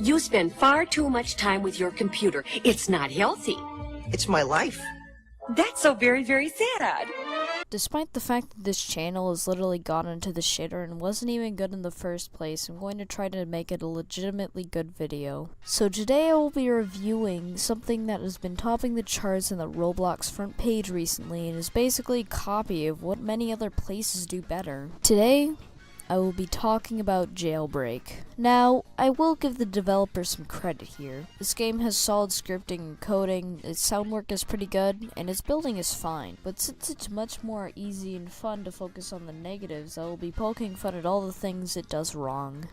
You spend far too much time with your computer. It's not healthy. It's my life. That's so very, very sad. Despite the fact that this channel has literally gone into the shitter and wasn't even good in the first place, I'm going to try to make it a legitimately good video. So today I will be reviewing something that has been topping the charts in the Roblox front page recently and is basically a copy of what many other places do better. Today, I will be talking about Jailbreak. Now, I will give the developer some credit here. This game has solid scripting and coding, its sound work is pretty good, and its building is fine. But since it's much more easy and fun to focus on the negatives, I will be poking fun at all the things it does wrong.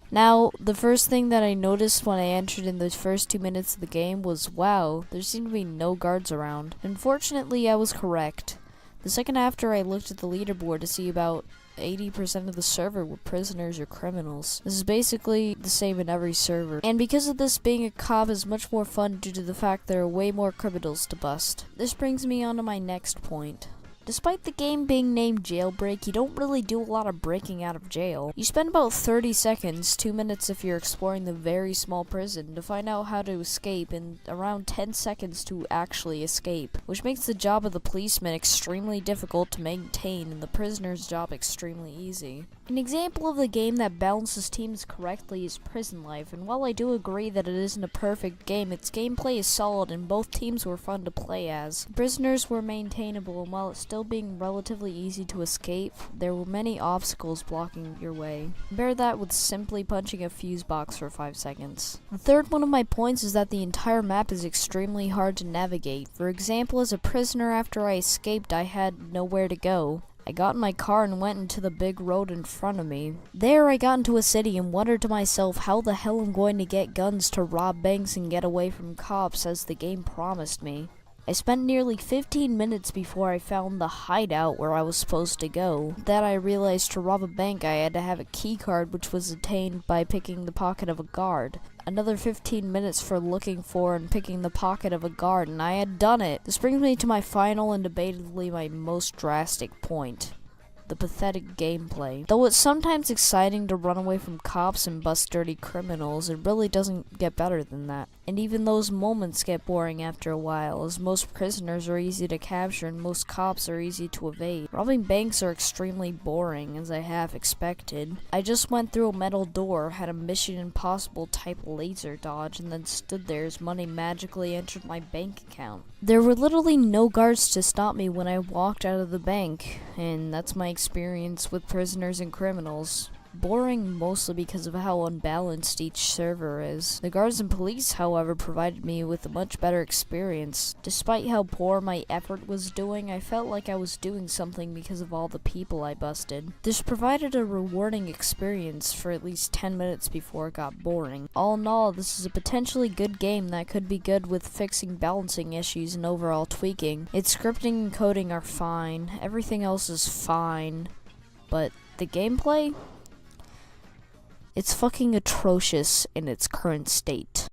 Now, the first thing that I noticed when I entered in the first 2 minutes of the game was, wow, there seemed to be no guards around. Unfortunately, I was correct. The second after, I looked at the leaderboard to see about 80% of the server were prisoners or criminals. This is basically the same in every server. And because of this, being a cop is much more fun due to the fact there are way more criminals to bust. This brings me on to my next point. Despite the game being named Jailbreak, you don't really do a lot of breaking out of jail. You spend about 30 seconds, 2 minutes if you're exploring the very small prison, to find out how to escape, and around 10 seconds to actually escape, which makes the job of the policeman extremely difficult to maintain and the prisoner's job extremely easy. An example of the game that balances teams correctly is Prison Life, and while I do agree that it isn't a perfect game, its gameplay is solid and both teams were fun to play as. The prisoners were maintainable, and while it's still being relatively easy to escape, there were many obstacles blocking your way. Compare that with simply punching a fuse box for 5 seconds. The third one of my points is that the entire map is extremely hard to navigate. For example, as a prisoner, after I escaped, I had nowhere to go. I got in my car and went into the big road in front of me. There I got into a city and wondered to myself how the hell I'm going to get guns to rob banks and get away from cops as the game promised me. I spent nearly 15 minutes before I found the hideout where I was supposed to go. Then I realized to rob a bank I had to have a key card, which was obtained by picking the pocket of a guard. Another 15 minutes for looking for and picking the pocket of a guard, and I had done it. This brings me to my final and debatably my most drastic point. The pathetic gameplay. Though it's sometimes exciting to run away from cops and bust dirty criminals, it really doesn't get better than that. And even those moments get boring after a while, as most prisoners are easy to capture and most cops are easy to evade. Robbing banks are extremely boring, as I half expected. I just went through a metal door, had a Mission Impossible type laser dodge, and then stood there as money magically entered my bank account. There were literally no guards to stop me when I walked out of the bank, and that's my experience with prisoners and criminals. Boring mostly because of how unbalanced each server is. The guards and police, however, provided me with a much better experience. Despite how poor my effort was doing, I felt like I was doing something because of all the people I busted. This provided a rewarding experience for at least 10 minutes before it got boring. All in all, this is a potentially good game that could be good with fixing balancing issues and overall tweaking. Its scripting and coding are fine, everything else is fine, but the gameplay? It's fucking atrocious in its current state.